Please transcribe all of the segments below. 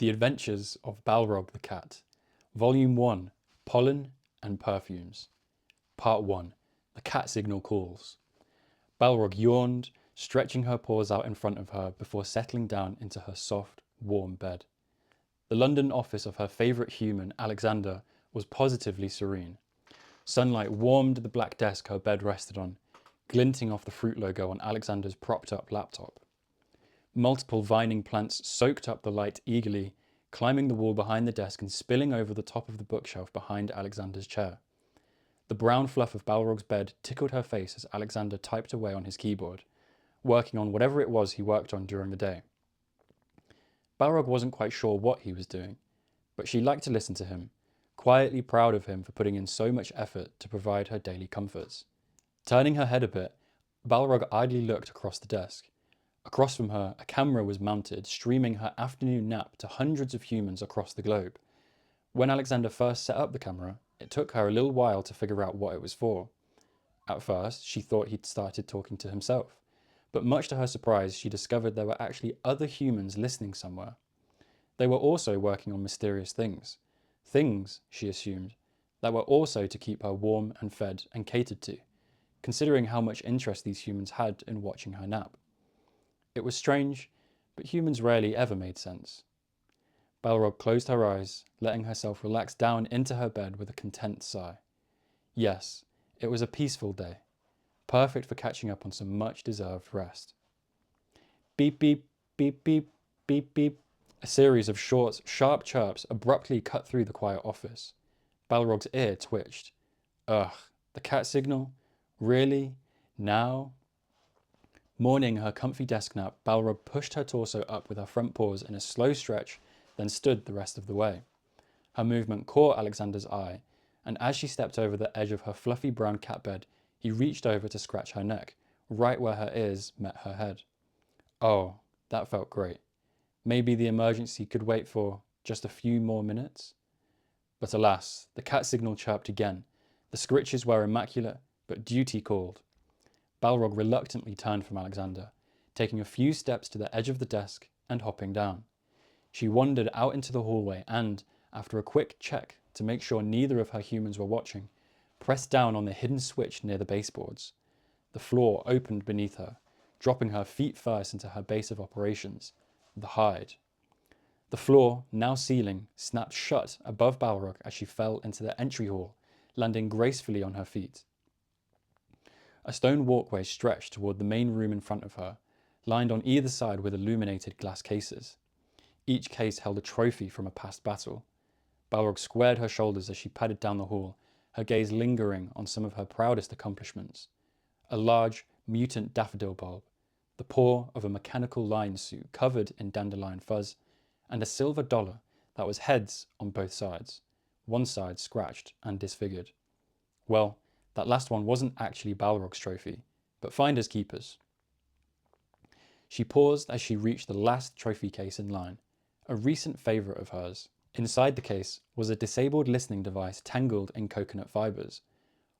The Adventures of Balrog the Cat, Volume 1, Pollen and Perfumes. Part 1, The Cat Signal Calls. Balrog yawned, stretching her paws out in front of her before settling down into her soft, warm bed. The London office of her favourite human, Alexander, was positively serene. Sunlight warmed the black desk her bed rested on, glinting off the fruit logo on Alexander's propped-up laptop. Multiple vining plants soaked up the light eagerly, climbing the wall behind the desk and spilling over the top of the bookshelf behind Alexander's chair. The brown fluff of Balrog's bed tickled her face as Alexander typed away on his keyboard, working on whatever it was he worked on during the day. Balrog wasn't quite sure what he was doing, but she liked to listen to him, quietly proud of him for putting in so much effort to provide her daily comforts. Turning her head a bit, Balrog idly looked across the desk. Across from her, a camera was mounted, streaming her afternoon nap to hundreds of humans across the globe. When Alexander first set up the camera, it took her a little while to figure out what it was for. At first, she thought he'd started talking to himself, but much to her surprise, she discovered there were actually other humans listening somewhere. They were also working on mysterious things. Things, she assumed, that were also to keep her warm and fed and catered to, considering how much interest these humans had in watching her nap. It was strange, but humans rarely ever made sense. Balrog closed her eyes, letting herself relax down into her bed with a content sigh. Yes, it was a peaceful day, perfect for catching up on some much-deserved rest. Beep, beep, beep, beep, beep, beep. A series of short, sharp chirps abruptly cut through the quiet office. Balrog's ear twitched. Ugh, the cat signal? Really? Now? Mourning her comfy desk nap, Balrog pushed her torso up with her front paws in a slow stretch, then stood the rest of the way. Her movement caught Alexander's eye, and as she stepped over the edge of her fluffy brown cat bed, he reached over to scratch her neck, right where her ears met her head. Oh, that felt great. Maybe the emergency could wait for just a few more minutes? But alas, the cat signal chirped again. The scritches were immaculate, but duty called. Balrog reluctantly turned from Alexander, taking a few steps to the edge of the desk and hopping down. She wandered out into the hallway and, after a quick check to make sure neither of her humans were watching, pressed down on the hidden switch near the baseboards. The floor opened beneath her, dropping her feet first into her base of operations, the hide. The floor, now ceiling, snapped shut above Balrog as she fell into the entry hall, landing gracefully on her feet. A stone walkway stretched toward the main room in front of her, lined on either side with illuminated glass cases. Each case held a trophy from a past battle. Balrog squared her shoulders as she padded down the hall, her gaze lingering on some of her proudest accomplishments. A large, mutant daffodil bulb, the paw of a mechanical lion suit covered in dandelion fuzz, and a silver dollar that was heads on both sides, one side scratched and disfigured. Well, that last one wasn't actually Balrog's trophy, but finders keepers. She paused as she reached the last trophy case in line, a recent favourite of hers. Inside the case was a disabled listening device tangled in coconut fibres.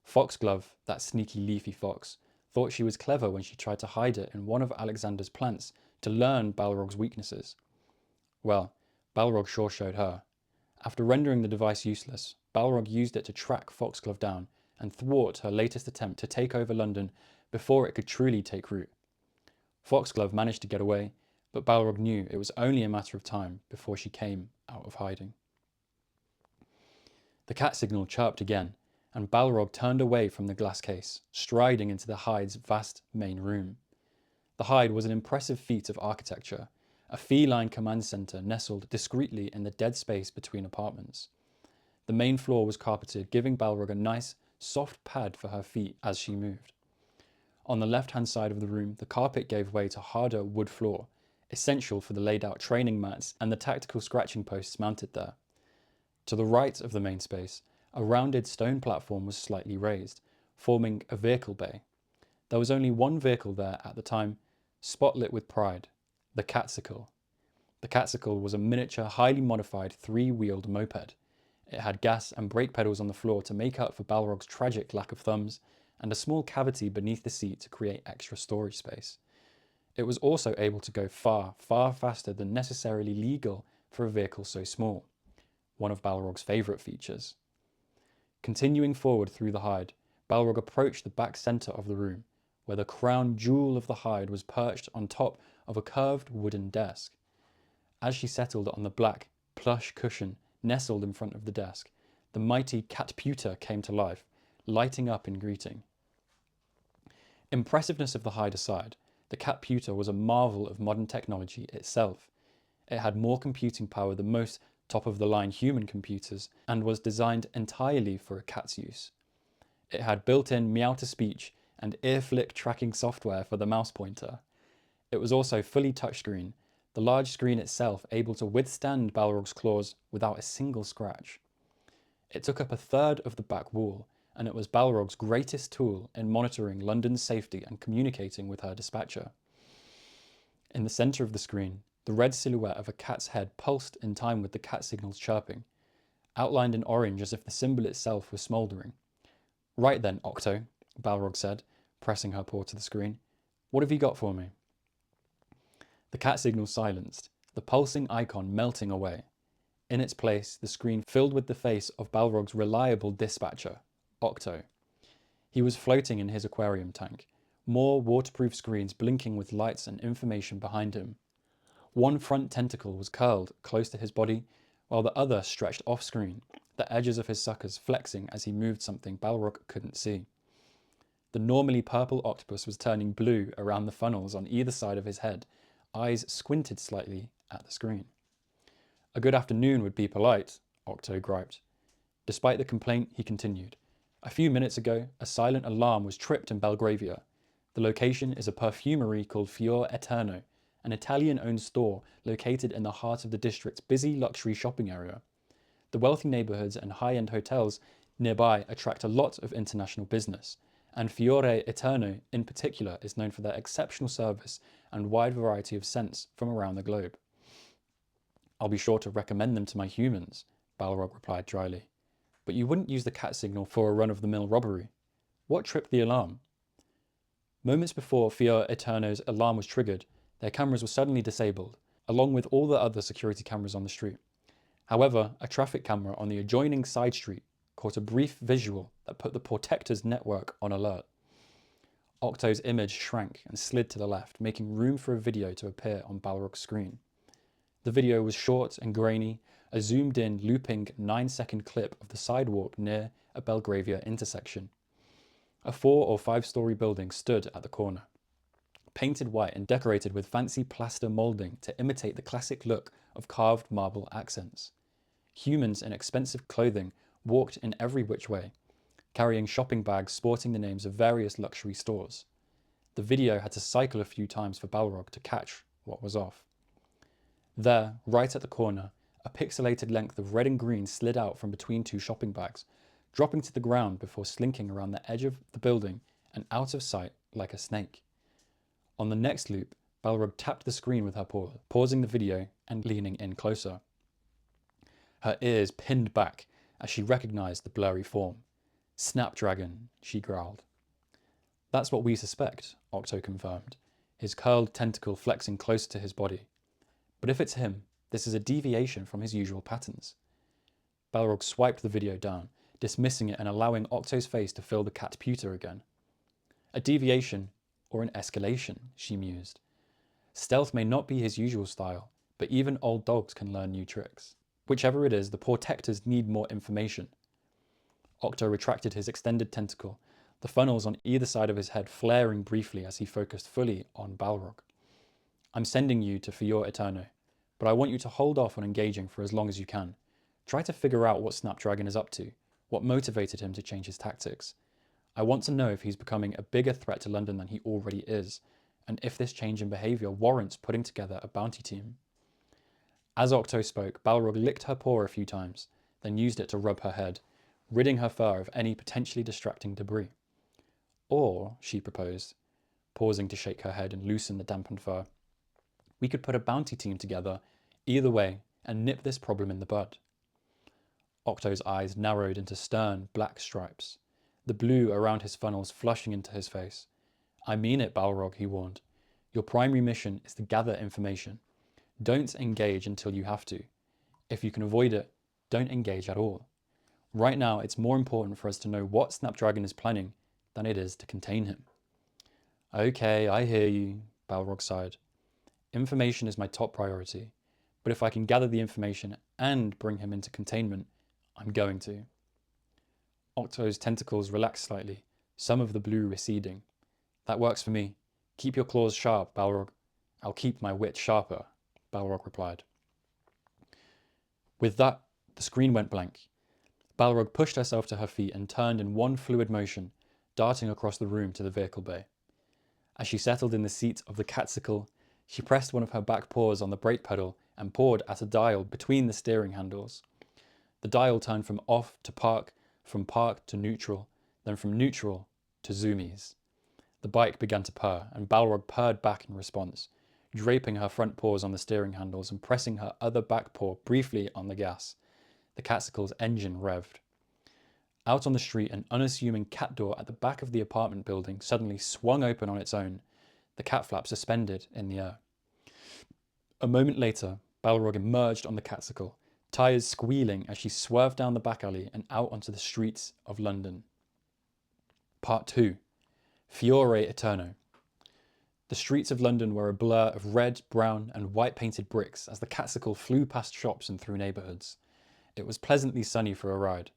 Foxglove, that sneaky leafy fox, thought she was clever when she tried to hide it in one of Alexander's plants to learn Balrog's weaknesses. Well, Balrog sure showed her. After rendering the device useless, Balrog used it to track Foxglove down and thwart her latest attempt to take over London before it could truly take root. Foxglove managed to get away, but Balrog knew it was only a matter of time before she came out of hiding. The cat signal chirped again, and Balrog turned away from the glass case, striding into the hide's vast main room. The hide was an impressive feat of architecture, a feline command centre nestled discreetly in the dead space between apartments. The main floor was carpeted, giving Balrog a nice, soft pad for her feet as she moved. On the left-hand side of the room, the carpet gave way to harder wood floor, essential for the laid-out training mats and the tactical scratching posts mounted there. To the right of the main space, a rounded stone platform was slightly raised, forming a vehicle bay. There was only one vehicle there at the time, spotlit with pride, the Catsicle. The Catsicle was a miniature, highly modified, three-wheeled moped. It had gas and brake pedals on the floor to make up for Balrog's tragic lack of thumbs, and a small cavity beneath the seat to create extra storage space. It was also able to go far, far faster than necessarily legal for a vehicle so small, one of Balrog's favourite features. Continuing forward through the hide, Balrog approached the back centre of the room, where the crown jewel of the hide was perched on top of a curved wooden desk. As she settled on the black, plush cushion nestled in front of the desk, the mighty catputer came to life, lighting up in greeting. Impressiveness of the hide aside, the catputer was a marvel of modern technology itself. It had more computing power than most top-of-the-line human computers and was designed entirely for a cat's use. It had built-in meow-to-speech and ear-flick tracking software for the mouse pointer. It was also fully touchscreen, the large screen itself able to withstand Balrog's claws without a single scratch. It took up a third of the back wall, and it was Balrog's greatest tool in monitoring London's safety and communicating with her dispatcher. In the centre of the screen, the red silhouette of a cat's head pulsed in time with the cat signal's chirping, outlined in orange as if the symbol itself was smouldering. "Right then, Octo," Balrog said, pressing her paw to the screen. "What have you got for me?" The cat signal silenced, the pulsing icon melting away. In its place, the screen filled with the face of Balrog's reliable dispatcher, Octo. He was floating in his aquarium tank, more waterproof screens blinking with lights and information behind him. One front tentacle was curled close to his body, while the other stretched off-screen, the edges of his suckers flexing as he moved something Balrog couldn't see. The normally purple octopus was turning blue around the funnels on either side of his head, eyes squinted slightly at the screen. "A good afternoon would be polite," Octo griped. Despite the complaint, he continued. "A few minutes ago, a silent alarm was tripped in Belgravia. The location is a perfumery called Fior Eterno, an Italian-owned store located in the heart of the district's busy luxury shopping area. The wealthy neighbourhoods and high-end hotels nearby attract a lot of international business, and Fiore Eterno in particular is known for their exceptional service and wide variety of scents from around the globe." "I'll be sure to recommend them to my humans," Balrog replied dryly. "But you wouldn't use the cat signal for a run-of-the-mill robbery. What tripped the alarm?" Moments before Fior Eterno's alarm was triggered, their cameras were suddenly disabled, along with all the other security cameras on the street. However, a traffic camera on the adjoining side street caught a brief visual that put the Protector's network on alert. Octo's image shrank and slid to the left, making room for a video to appear on Balrog's screen. The video was short and grainy, a zoomed-in, looping 9-second clip of the sidewalk near a Belgravia intersection. A 4- or 5-story building stood at the corner, painted white and decorated with fancy plaster moulding to imitate the classic look of carved marble accents. Humans in expensive clothing walked in every which way, carrying shopping bags sporting the names of various luxury stores. The video had to cycle a few times for Balrog to catch what was off. There, right at the corner, a pixelated length of red and green slid out from between two shopping bags, dropping to the ground before slinking around the edge of the building and out of sight like a snake. On the next loop, Balrog tapped the screen with her paw, pausing the video and leaning in closer. Her ears pinned back as she recognized the blurry form. "Snapdragon," she growled. "That's what we suspect," Octo confirmed, his curled tentacle flexing closer to his body. "But if it's him, this is a deviation from his usual patterns." Balrog swiped the video down, dismissing it and allowing Octo's face to fill the catputer again. "A deviation or an escalation," she mused. "Stealth may not be his usual style, but even old dogs can learn new tricks. Whichever it is, the Protectors need more information." Octo retracted his extended tentacle, the funnels on either side of his head flaring briefly as he focused fully on Balrog. "I'm sending you to Fior Eterno, but I want you to hold off on engaging for as long as you can. Try to figure out what Snapdragon is up to, what motivated him to change his tactics. I want to know if he's becoming a bigger threat to London than he already is, and if this change in behaviour warrants putting together a bounty team." As Octo spoke, Balrog licked her paw a few times, then used it to rub her head, ridding her fur of any potentially distracting debris. "Or," she proposed, pausing to shake her head and loosen the dampened fur, "we could put a bounty team together, either way, and nip this problem in the bud." Octo's eyes narrowed into stern, black stripes, the blue around his funnels flushing into his face. "I mean it, Balrog," he warned. "Your primary mission is to gather information. Don't engage until you have to. If you can avoid it, don't engage at all. Right now, it's more important for us to know what Snapdragon is planning than it is to contain him. Okay, I hear you, Balrog sighed. Information is my top priority, but if I can gather the information and bring him into containment, I'm going to. Octo's tentacles relaxed slightly, some of the blue receding. That works for me. Keep your claws sharp, Balrog. I'll keep my wit sharper, Balrog replied. With that, the screen went blank. Balrog pushed herself to her feet and turned in one fluid motion, darting across the room to the vehicle bay. As she settled in the seat of the catcicle, she pressed one of her back paws on the brake pedal and pawed at a dial between the steering handles. The dial turned from off to park, from park to neutral, then from neutral to zoomies. The bike began to purr, and Balrog purred back in response, draping her front paws on the steering handles and pressing her other back paw briefly on the gas. The catcicle's engine revved. Out on the street, an unassuming cat door at the back of the apartment building suddenly swung open on its own, the cat flap suspended in the air. A moment later, Balrog emerged on the catcicle, tyres squealing as she swerved down the back alley and out onto the streets of London. Part 2. Fiore Eterno. The streets of London were a blur of red, brown and white painted bricks as the catcicle flew past shops and through neighbourhoods. It was pleasantly sunny for a ride,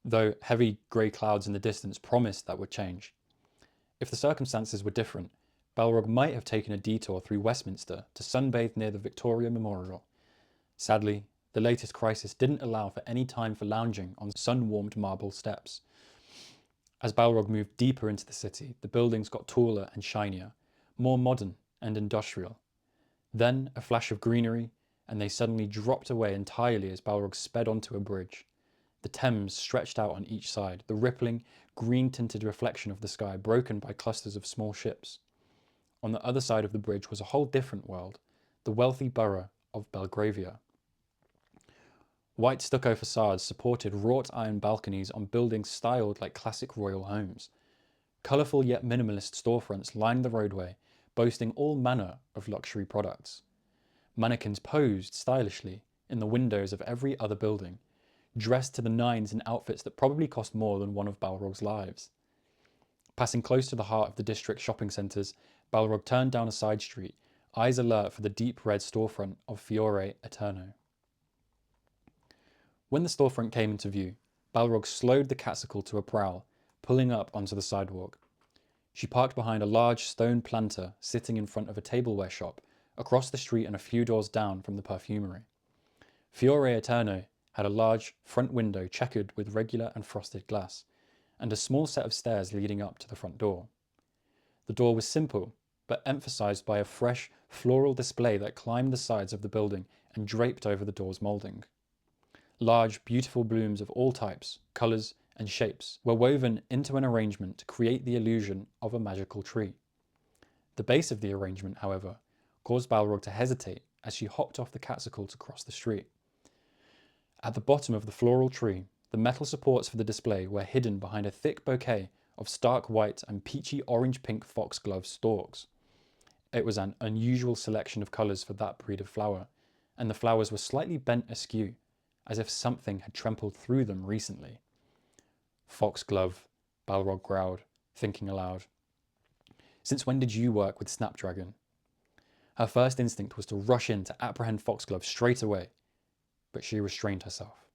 though heavy grey clouds in the distance promised that would change. If the circumstances were different, Balrog might have taken a detour through Westminster to sunbathe near the Victoria Memorial. Sadly, the latest crisis didn't allow for any time for lounging on sun-warmed marble steps. As Balrog moved deeper into the city, the buildings got taller and shinier, more modern and industrial. Then a flash of greenery, and they suddenly dropped away entirely as Balrog sped onto a bridge. The Thames stretched out on each side, the rippling, green-tinted reflection of the sky broken by clusters of small ships. On the other side of the bridge was a whole different world, the wealthy borough of Belgravia. White stucco facades supported wrought iron balconies on buildings styled like classic royal homes. Colourful yet minimalist storefronts lined the roadway, boasting all manner of luxury products. Mannequins posed stylishly in the windows of every other building, dressed to the nines in outfits that probably cost more than one of Balrog's lives. Passing close to the heart of the district shopping centres, Balrog turned down a side street, eyes alert for the deep red storefront of Fiore Eterno. When the storefront came into view, Balrog slowed the catcicle to a prowl, pulling up onto the sidewalk. She parked behind a large stone planter sitting in front of a tableware shop, across the street and a few doors down from the perfumery. Fiore Eterno had a large front window checkered with regular and frosted glass, and a small set of stairs leading up to the front door. The door was simple, but emphasised by a fresh floral display that climbed the sides of the building and draped over the door's moulding. Large, beautiful blooms of all types, colours and shapes were woven into an arrangement to create the illusion of a magical tree. The base of the arrangement, however, caused Balrog to hesitate as she hopped off the catcicle to cross the street. At the bottom of the floral tree, the metal supports for the display were hidden behind a thick bouquet of stark white and peachy orange-pink foxglove stalks. It was an unusual selection of colours for that breed of flower, and the flowers were slightly bent askew, as if something had trampled through them recently. Foxglove, Balrog growled, thinking aloud. Since when did you work with Snapdragon? Her first instinct was to rush in to apprehend Foxglove straight away, but she restrained herself.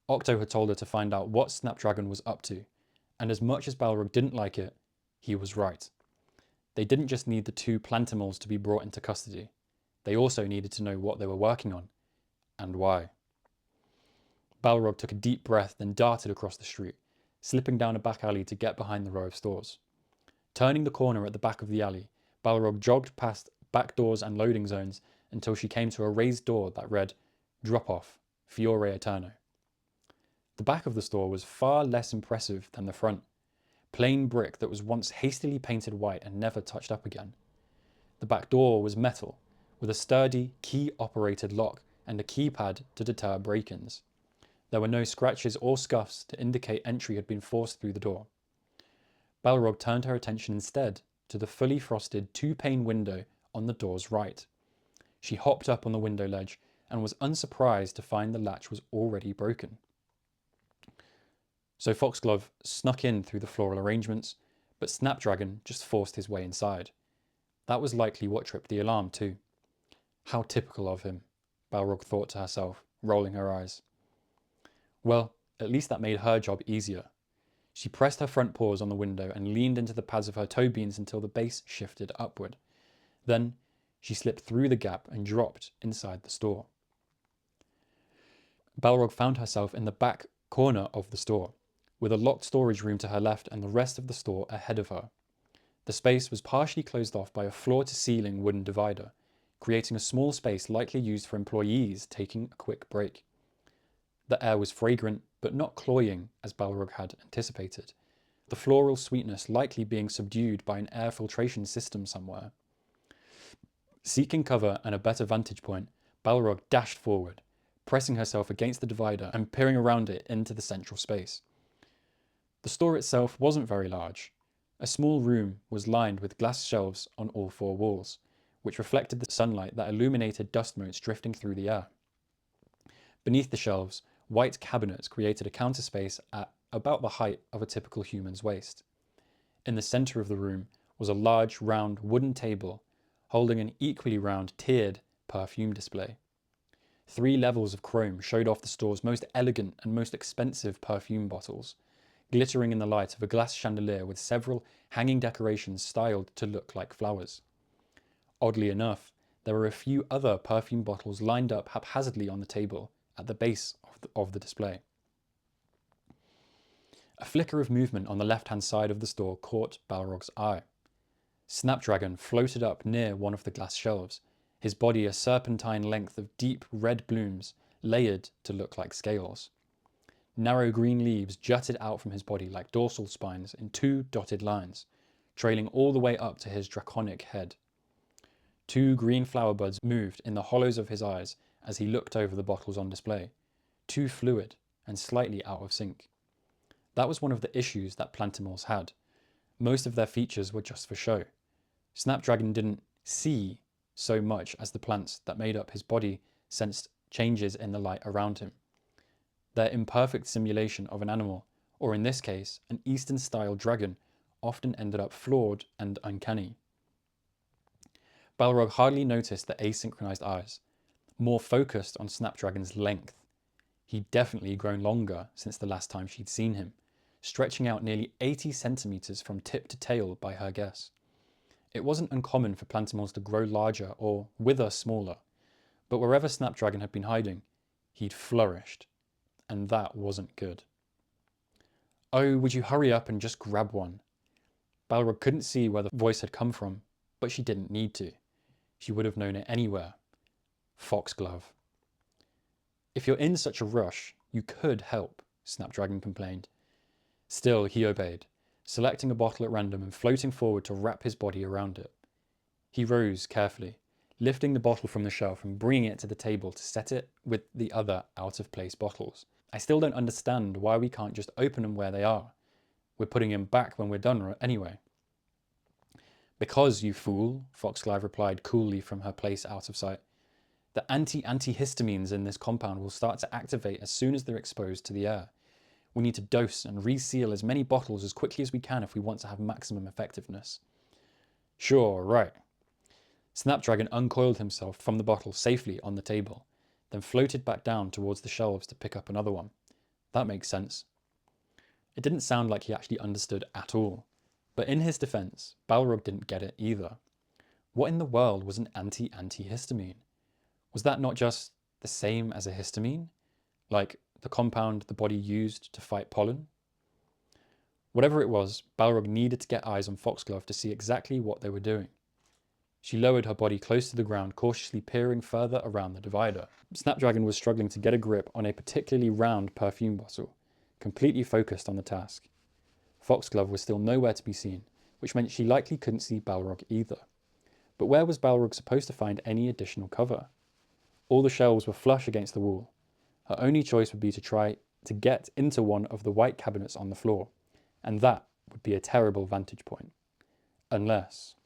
Octo had told her to find out what Snapdragon was up to, and as much as Balrog didn't like it, he was right. They didn't just need the two plantimals to be brought into custody. They also needed to know what they were working on, and why. Balrog took a deep breath, then darted across the street, slipping down a back alley to get behind the row of stores. Turning the corner at the back of the alley, Balrog jogged past back doors and loading zones until she came to a raised door that read, "Drop off, Fiore Eterno." The back of the store was far less impressive than the front. Plain brick that was once hastily painted white and never touched up again. The back door was metal, with a sturdy, key-operated lock and a keypad to deter break-ins. There were no scratches or scuffs to indicate entry had been forced through the door. Balrog turned her attention instead to the fully frosted two-pane window on the door's right. She hopped up on the window ledge and was unsurprised to find the latch was already broken. So Foxglove snuck in through the floral arrangements, but Snapdragon just forced his way inside. That was likely what tripped the alarm too. How typical of him, Balrog thought to herself, rolling her eyes. Well, at least that made her job easier. She pressed her front paws on the window and leaned into the pads of her toe beans until the base shifted upward. Then she slipped through the gap and dropped inside the store. Balrog found herself in the back corner of the store, with a locked storage room to her left and the rest of the store ahead of her. The space was partially closed off by a floor-to-ceiling wooden divider, creating a small space likely used for employees taking a quick break. The air was fragrant, but not cloying as Balrog had anticipated, the floral sweetness likely being subdued by an air filtration system somewhere. Seeking cover and a better vantage point, Balrog dashed forward, pressing herself against the divider and peering around it into the central space. The store itself wasn't very large. A small room was lined with glass shelves on all four walls, which reflected the sunlight that illuminated dust motes drifting through the air. Beneath the shelves, white cabinets created a counter space at about the height of a typical human's waist. In the centre of the room was a large, round wooden table holding an equally round, tiered perfume display. 3 levels of chrome showed off the store's most elegant and most expensive perfume bottles, glittering in the light of a glass chandelier with several hanging decorations styled to look like flowers. Oddly enough, there were a few other perfume bottles lined up haphazardly on the table at the base of the display. A flicker of movement on the left-hand side of the store caught Balrog's eye. Snapdragon floated up near one of the glass shelves, his body a serpentine length of deep red blooms layered to look like scales. Narrow green leaves jutted out from his body like dorsal spines in 2 dotted lines, trailing all the way up to his draconic head. 2 green flower buds moved in the hollows of his eyes as he looked over the bottles on display, too fluid and slightly out of sync. That was one of the issues that Plantimals had. Most of their features were just for show. Snapdragon didn't see so much as the plants that made up his body sensed changes in the light around him. Their imperfect simulation of an animal, or in this case, an Eastern-style dragon, often ended up flawed and uncanny. Balrog hardly noticed the asynchronized eyes, more focused on Snapdragon's length. He'd definitely grown longer since the last time she'd seen him, stretching out nearly 80 centimeters from tip to tail by her guess. It wasn't uncommon for Plantimals to grow larger or wither smaller, but wherever Snapdragon had been hiding, he'd flourished, and that wasn't good. "Oh, would you hurry up and just grab one?" Balrog couldn't see where the voice had come from, but she didn't need to. She would have known it anywhere. Foxglove. "If you're in such a rush, you could help," Snapdragon complained. Still, he obeyed, selecting a bottle at random and floating forward to wrap his body around it. He rose carefully, lifting the bottle from the shelf and bringing it to the table to set it with the other out-of-place bottles. "I still don't understand why we can't just open them where they are. We're putting them back when we're done anyway." "Because, you fool," Foxglove replied coolly from her place out of sight. "The antihistamines in this compound will start to activate as soon as they're exposed to the air. We need to dose and reseal as many bottles as quickly as we can if we want to have maximum effectiveness." "Sure, right." Snapdragon uncoiled himself from the bottle safely on the table, then floated back down towards the shelves to pick up another one. That makes sense. It didn't sound like he actually understood at all, but in his defense, Balrog didn't get it either. What in the world was an antihistamine? Was that not just the same as a histamine? Like the compound the body used to fight pollen? Whatever it was, Balrog needed to get eyes on Foxglove to see exactly what they were doing. She lowered her body close to the ground, cautiously peering further around the divider. Snapdragon was struggling to get a grip on a particularly round perfume bottle, completely focused on the task. Foxglove was still nowhere to be seen, which meant she likely couldn't see Balrog either. But where was Balrog supposed to find any additional cover? All the shelves were flush against the wall. Her only choice would be to try to get into one of the white cabinets on the floor, and that would be a terrible vantage point. Unless...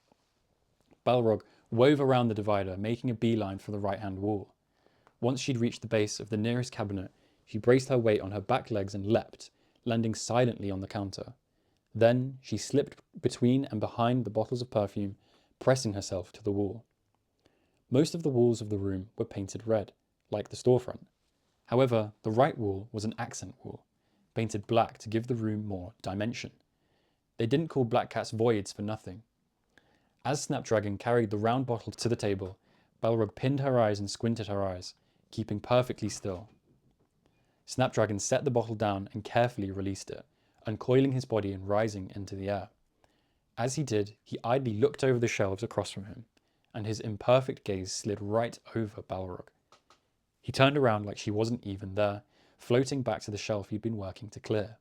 Balrog wove around the divider, making a beeline for the right-hand wall. Once she'd reached the base of the nearest cabinet, she braced her weight on her back legs and leapt, landing silently on the counter. Then she slipped between and behind the bottles of perfume, pressing herself to the wall. Most of the walls of the room were painted red, like the storefront. However, the right wall was an accent wall, painted black to give the room more dimension. They didn't call black cats voids for nothing. As Snapdragon carried the round bottle to the table, Balrog pinned her eyes and squinted her eyes, keeping perfectly still. Snapdragon set the bottle down and carefully released it, uncoiling his body and rising into the air. As he did, he idly looked over the shelves across from him, and his imperfect gaze slid right over Balrog. He turned around like she wasn't even there, floating back to the shelf he'd been working to clear.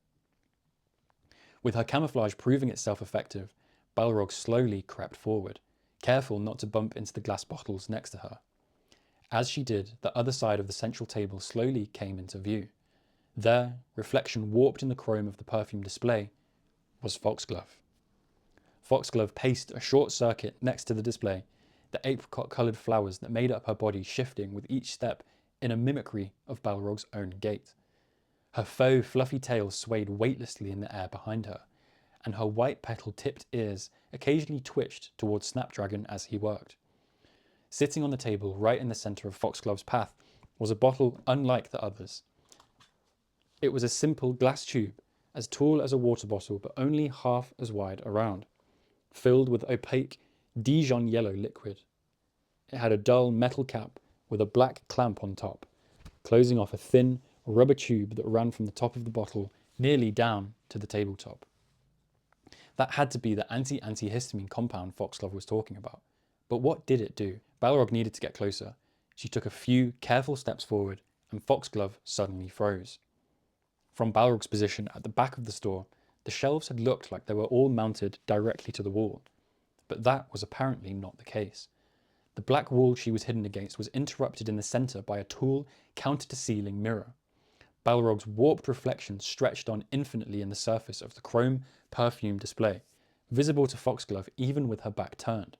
With her camouflage proving itself effective, Balrog slowly crept forward, careful not to bump into the glass bottles next to her. As she did, the other side of the central table slowly came into view. There, reflection warped in the chrome of the perfume display, was Foxglove. Foxglove paced a short circuit next to the display, the apricot-coloured flowers that made up her body shifting with each step in a mimicry of Balrog's own gait. Her faux, fluffy tail swayed weightlessly in the air behind her, and her white petal-tipped ears occasionally twitched towards Snapdragon as he worked. Sitting on the table right in the centre of Foxglove's path was a bottle unlike the others. It was a simple glass tube, as tall as a water bottle but only half as wide around, filled with opaque Dijon yellow liquid. It had a dull metal cap with a black clamp on top, closing off a thin rubber tube that ran from the top of the bottle nearly down to the tabletop. That had to be the anti-antihistamine compound Foxglove was talking about. But what did it do? Balrog needed to get closer. She took a few careful steps forward, and Foxglove suddenly froze. From Balrog's position at the back of the store, the shelves had looked like they were all mounted directly to the wall. But that was apparently not the case. The black wall she was hidden against was interrupted in the centre by a tall, counter-to-ceiling mirror. Balrog's warped reflection stretched on infinitely in the surface of the chrome perfume display, visible to Foxglove even with her back turned.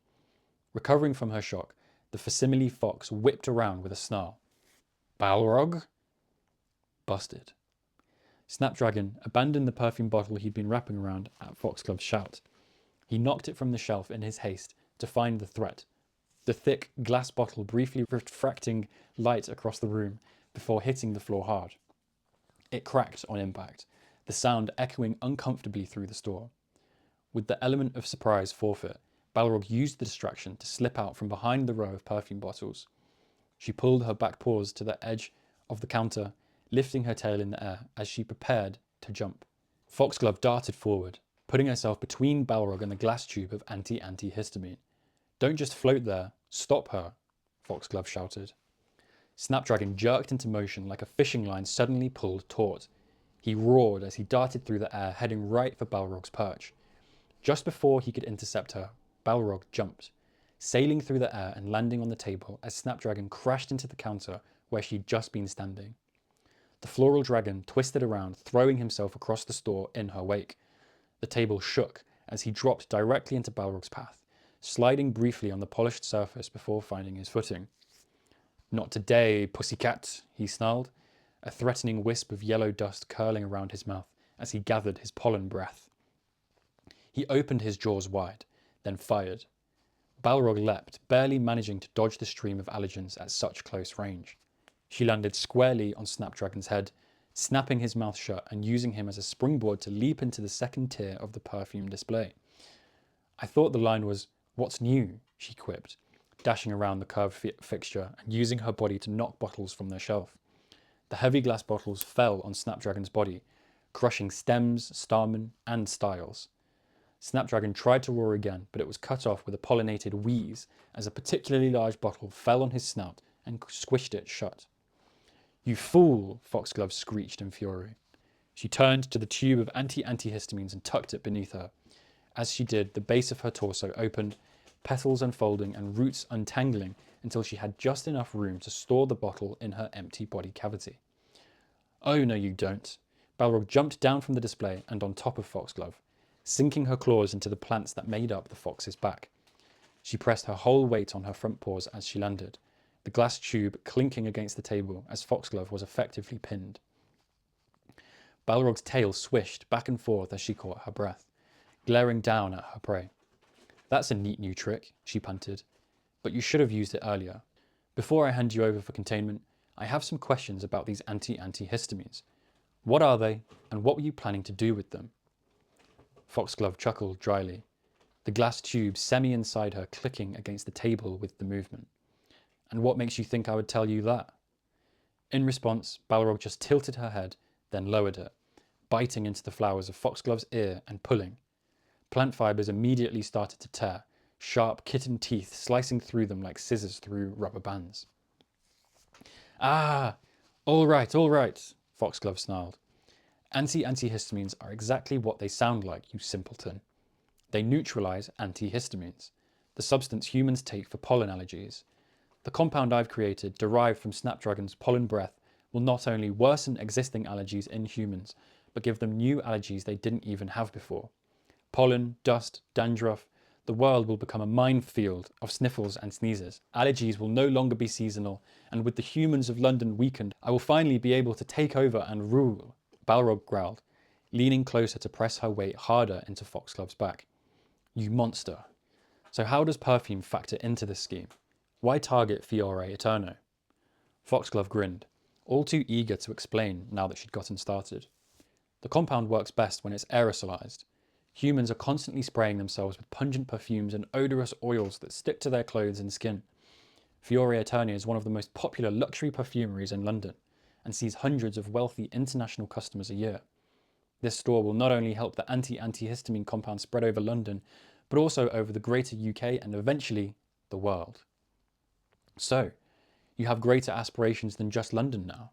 Recovering from her shock, the facsimile fox whipped around with a snarl. "Balrog?" Busted. Snapdragon abandoned the perfume bottle he'd been wrapping around at Foxglove's shout. He knocked it from the shelf in his haste to find the threat, the thick glass bottle briefly refracting light across the room before hitting the floor hard. It cracked on impact, the sound echoing uncomfortably through the store. With the element of surprise forfeit, Balrog used the distraction to slip out from behind the row of perfume bottles. She pulled her back paws to the edge of the counter, lifting her tail in the air as she prepared to jump. Foxglove darted forward, putting herself between Balrog and the glass tube of anti-antihistamine. "Don't just float there, stop her," Foxglove shouted. Snapdragon jerked into motion like a fishing line suddenly pulled taut. He roared as he darted through the air, heading right for Balrog's perch. Just before he could intercept her, Balrog jumped, sailing through the air and landing on the table as Snapdragon crashed into the counter where she'd just been standing. The floral dragon twisted around, throwing himself across the store in her wake. The table shook as he dropped directly into Balrog's path, sliding briefly on the polished surface before finding his footing. "Not today, pussycat," he snarled, a threatening wisp of yellow dust curling around his mouth as he gathered his pollen breath. He opened his jaws wide, then fired. Balrog leapt, barely managing to dodge the stream of allergens at such close range. She landed squarely on Snapdragon's head, snapping his mouth shut and using him as a springboard to leap into the second tier of the perfume display. "I thought the line was, 'What's new?'" she quipped, dashing around the curved fixture and using her body to knock bottles from their shelf. The heavy glass bottles fell on Snapdragon's body, crushing stems, starmen, and styles. Snapdragon tried to roar again, but it was cut off with a pollinated wheeze as a particularly large bottle fell on his snout and squished it shut. "You fool!" Foxglove screeched in fury. She turned to the tube of antihistamines and tucked it beneath her. As she did, the base of her torso opened, petals unfolding and roots untangling until she had just enough room to store the bottle in her empty body cavity. "Oh, no you don't." Balrog jumped down from the display and on top of Foxglove, sinking her claws into the plants that made up the fox's back. She pressed her whole weight on her front paws as she landed, the glass tube clinking against the table as Foxglove was effectively pinned. Balrog's tail swished back and forth as she caught her breath, glaring down at her prey. "That's a neat new trick," she panted, "but you should have used it earlier. Before I hand you over for containment, I have some questions about these antihistamines. What are they, and what were you planning to do with them?" Foxglove chuckled dryly, the glass tube inside her clicking against the table with the movement. "And what makes you think I would tell you that?" In response, Balrog just tilted her head, then lowered it, biting into the flowers of Foxglove's ear and pulling. Plant fibers immediately started to tear, sharp kitten teeth slicing through them like scissors through rubber bands. "Ah, all right, Foxglove snarled. Antihistamines are exactly what they sound like, you simpleton. They neutralize antihistamines, the substance humans take for pollen allergies. The compound I've created, derived from Snapdragon's pollen breath, will not only worsen existing allergies in humans, but give them new allergies they didn't even have before. Pollen, dust, dandruff, the world will become a minefield of sniffles and sneezes. Allergies will no longer be seasonal, and with the humans of London weakened, I will finally be able to take over and rule." Balrog growled, leaning closer to press her weight harder into Foxglove's back. "You monster. So how does perfume factor into this scheme? Why target Fiore Eterno?" Foxglove grinned, all too eager to explain now that she'd gotten started. "The compound works best when it's aerosolized. Humans are constantly spraying themselves with pungent perfumes and odorous oils that stick to their clothes and skin. Fiore Eterno is one of the most popular luxury perfumeries in London and sees hundreds of wealthy international customers a year. This store will not only help the antihistamine compound spread over London, but also over the greater UK and eventually the world." "So, you have greater aspirations than just London now?"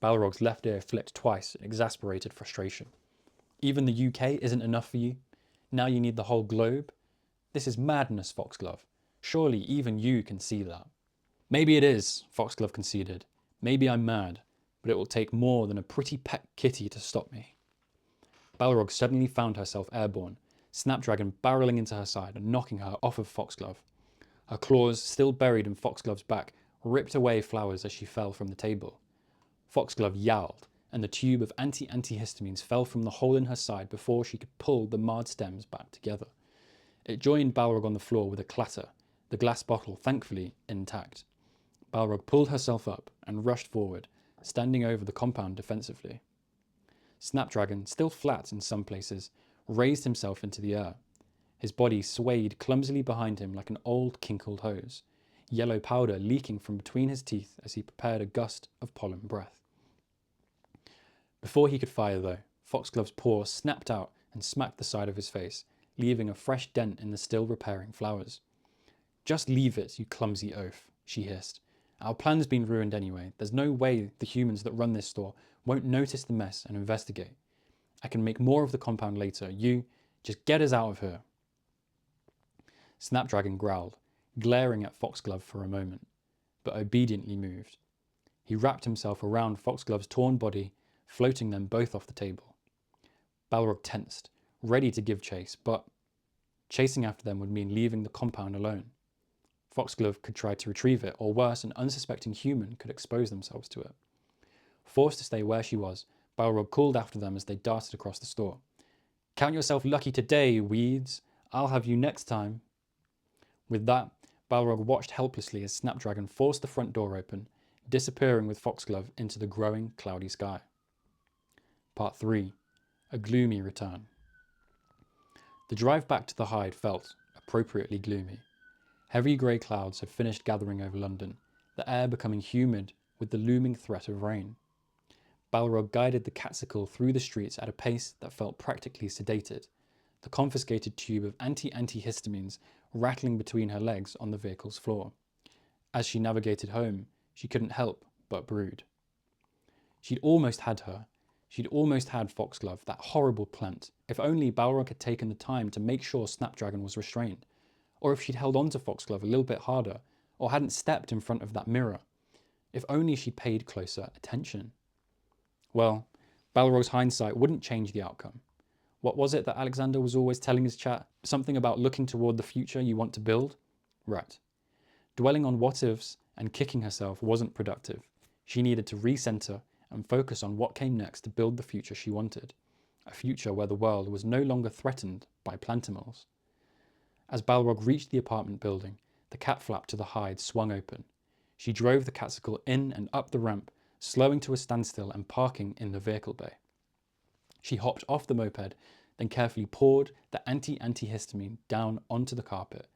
Balrog's left ear flicked twice in exasperated frustration. "Even the UK isn't enough for you? Now you need the whole globe? This is madness, Foxglove. Surely even you can see that." "Maybe it is," Foxglove conceded. "Maybe I'm mad, but it will take more than a pretty pet kitty to stop me." Balrog suddenly found herself airborne, Snapdragon barreling into her side and knocking her off of Foxglove. Her claws, still buried in Foxglove's back, ripped away flowers as she fell from the table. Foxglove yowled, and the tube of antihistamines fell from the hole in her side before she could pull the marred stems back together. It joined Balrog on the floor with a clatter, the glass bottle thankfully intact. Balrog pulled herself up and rushed forward, standing over the compound defensively. Snapdragon, still flat in some places, raised himself into the air. His body swayed clumsily behind him like an old kinkled hose, yellow powder leaking from between his teeth as he prepared a gust of pollen breath. Before he could fire though, Foxglove's paw snapped out and smacked the side of his face, leaving a fresh dent in the still repairing flowers. "Just leave it, you clumsy oaf," she hissed. "Our plan's been ruined anyway. There's no way the humans that run this store won't notice the mess and investigate. I can make more of the compound later. You, just get us out of here." Snapdragon growled, glaring at Foxglove for a moment, but obediently moved. He wrapped himself around Foxglove's torn body, floating them both off the table. Balrog tensed, ready to give chase, but chasing after them would mean leaving the compound alone. Foxglove could try to retrieve it, or worse, an unsuspecting human could expose themselves to it. Forced to stay where she was, Balrog called after them as they darted across the store. "Count yourself lucky today, weeds. I'll have you next time." With that, Balrog watched helplessly as Snapdragon forced the front door open, disappearing with Foxglove into the growing cloudy sky. Part 3. A gloomy return. The drive back to the hide felt appropriately gloomy. Heavy grey clouds had finished gathering over London, the air becoming humid with the looming threat of rain. Balrog guided the catsicle through the streets at a pace that felt practically sedated, the confiscated tube of antihistamines rattling between her legs on the vehicle's floor. As she navigated home, she couldn't help but brood. She'd almost had her. She'd almost had Foxglove, that horrible plant. If only Balrog had taken the time to make sure Snapdragon was restrained, or if she'd held on to Foxglove a little bit harder, or hadn't stepped in front of that mirror. If only she'd paid closer attention. Well, Balrog's hindsight wouldn't change the outcome. What was it that Alexander was always telling his chat? Something about looking toward the future you want to build? Right. Dwelling on what-ifs and kicking herself wasn't productive. She needed to recenter and focus on what came next to build the future she wanted, a future where the world was no longer threatened by plantimals. As Balrog reached the apartment building, the cat flap to the hide swung open. She drove the catsicle in and up the ramp, slowing to a standstill and parking in the vehicle bay. She hopped off the moped, then carefully poured the antihistamine down onto the carpet,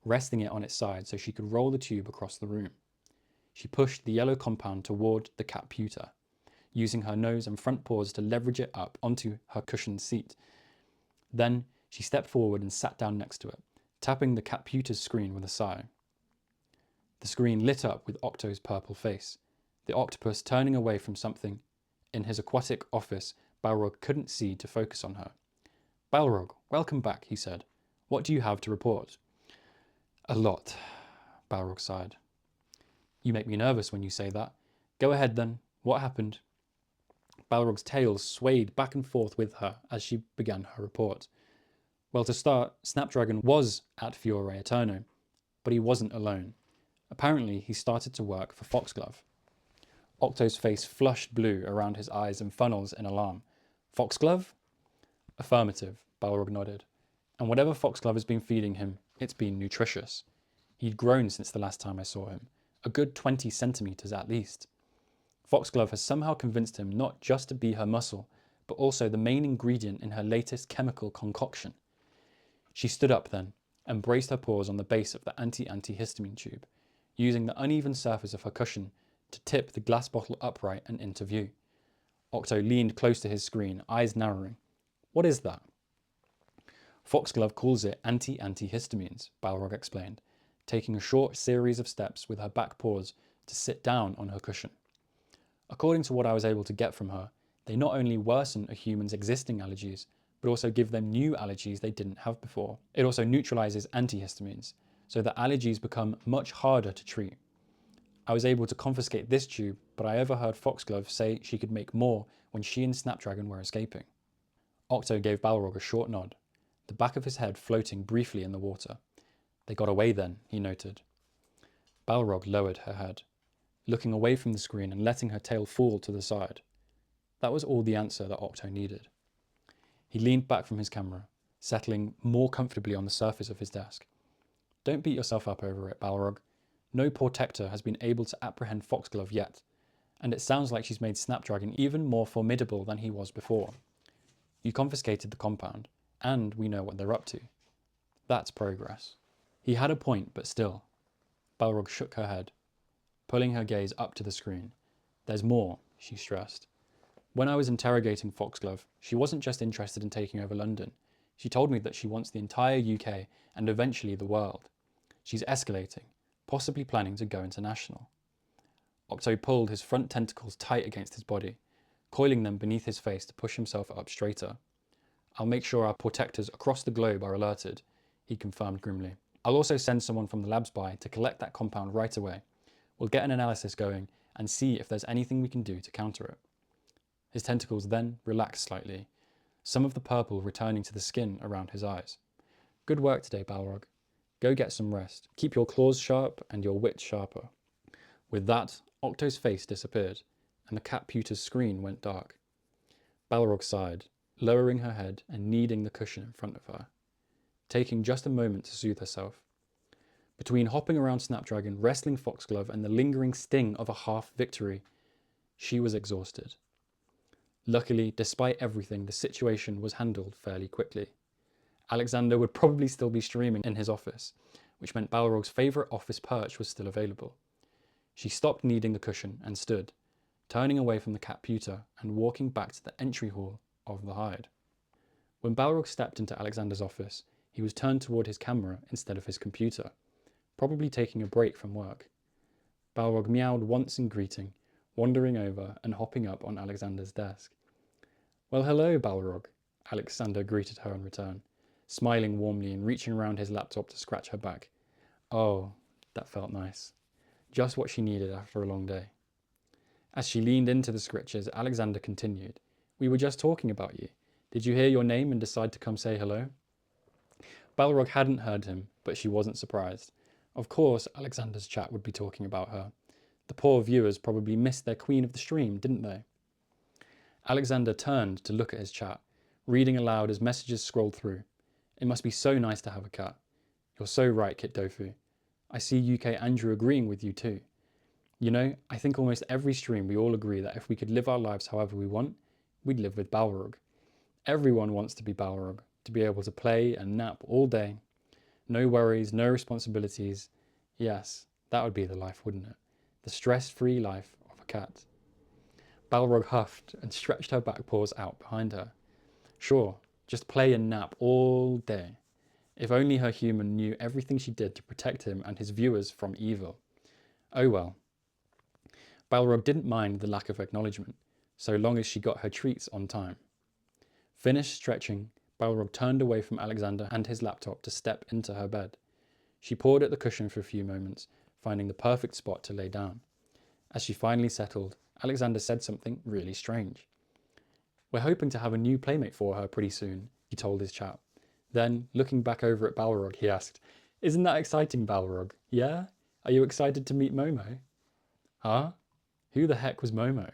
resting it on its side so she could roll the tube across the room. She pushed the yellow compound toward the cat pewter, using her nose and front paws to leverage it up onto her cushioned seat. Then she stepped forward and sat down next to it, tapping the cat pewter's screen with a sigh. The screen lit up with Octo's purple face, the octopus turning away from something in his aquatic office Balrog couldn't see to focus on her. "Balrog, welcome back," he said. "What do you have to report?" "A lot," Balrog sighed. "You make me nervous when you say that. Go ahead then. What happened?" Balrog's tail swayed back and forth with her as she began her report. Well, to start, Snapdragon was at Fiore Eterno, but he wasn't alone. Apparently, he started to work for Foxglove. Octo's face flushed blue around his eyes and funnels in alarm. "Foxglove?" "Affirmative," Balrog nodded. "And whatever Foxglove has been feeding him, it's been nutritious. He'd grown since the last time I saw him, a good 20 centimeters at least. Foxglove has somehow convinced him not just to be her muscle, but also the main ingredient in her latest chemical concoction." She stood up then and braced her paws on the base of the antihistamine tube, using the uneven surface of her cushion to tip the glass bottle upright and into view. Octo leaned close to his screen, eyes narrowing. "What is that?" "Foxglove calls it antihistamines," Balrog explained, taking a short series of steps with her back paws to sit down on her cushion. "According to what I was able to get from her, they not only worsen a human's existing allergies, but also give them new allergies they didn't have before. It also neutralizes antihistamines, so the allergies become much harder to treat. I was able to confiscate this tube, but I overheard Foxglove say she could make more when she and Snapdragon were escaping." Octo gave Balrog a short nod, the back of his head floating briefly in the water. "They got away then," he noted. Balrog lowered her head, looking away from the screen and letting her tail fall to the side. That was all the answer that Octo needed. He leaned back from his camera, settling more comfortably on the surface of his desk. "Don't beat yourself up over it, Balrog. No protector has been able to apprehend Foxglove yet, and it sounds like she's made Snapdragon even more formidable than he was before. You confiscated the compound, and we know what they're up to. That's progress." He had a point, but still. Balrog shook her head, pulling her gaze up to the screen. "There's more," she stressed. "When I was interrogating Foxglove, she wasn't just interested in taking over London. She told me that she wants the entire UK and eventually the world. She's escalating, possibly planning to go international." Octo pulled his front tentacles tight against his body, coiling them beneath his face to push himself up straighter. "I'll make sure our protectors across the globe are alerted," he confirmed grimly. "I'll also send someone from the labs by to collect that compound right away. We'll get an analysis going and see if there's anything we can do to counter it." His tentacles then relaxed slightly, some of the purple returning to the skin around his eyes. "Good work today, Balrog. Go get some rest. Keep your claws sharp and your wits sharper." With that, Octo's face disappeared, and the cat pewter's screen went dark. Balrog sighed, lowering her head and kneading the cushion in front of her, taking just a moment to soothe herself. Between hopping around Snapdragon, wrestling Foxglove, and the lingering sting of a half-victory, she was exhausted. Luckily, despite everything, the situation was handled fairly quickly. Alexander would probably still be streaming in his office, which meant Balrog's favourite office perch was still available. She stopped kneading the cushion and stood, turning away from the cat pewter and walking back to the entry hall of the hide. When Balrog stepped into Alexander's office, he was turned toward his camera instead of his computer, probably taking a break from work. Balrog meowed once in greeting, wandering over and hopping up on Alexander's desk. "Well, hello, Balrog," Alexander greeted her in return, smiling warmly and reaching around his laptop to scratch her back. Oh, that felt nice. Just what she needed after a long day. As she leaned into the scritches, Alexander continued, "We were just talking about you. Did you hear your name and decide to come say hello?" Balrog hadn't heard him, but she wasn't surprised. Of course, Alexander's chat would be talking about her. The poor viewers probably missed their queen of the stream, didn't they? Alexander turned to look at his chat, reading aloud as messages scrolled through. It must be so nice to have a cat. You're so right, Kit Dofu. I see UK Andrew agreeing with you too. You know, I think almost every stream we all agree that if we could live our lives however we want, we'd live with Balrog. Everyone wants to be Balrog, to be able to play and nap all day. No worries, no responsibilities. Yes, that would be the life, wouldn't it? The stress-free life of a cat. Balrog huffed and stretched her back paws out behind her. Sure, just play and nap all day. If only her human knew everything she did to protect him and his viewers from evil. Oh well. Balrog didn't mind the lack of acknowledgement, so long as she got her treats on time. Finished stretching, Balrog turned away from Alexander and his laptop to step into her bed. She pawed at the cushion for a few moments, finding the perfect spot to lay down. As she finally settled, Alexander said something really strange. We're hoping to have a new playmate for her pretty soon, he told his chap. Then, looking back over at Balrog, he asked, Isn't that exciting, Balrog? Yeah? Are you excited to meet Momo? Huh? Who the heck was Momo?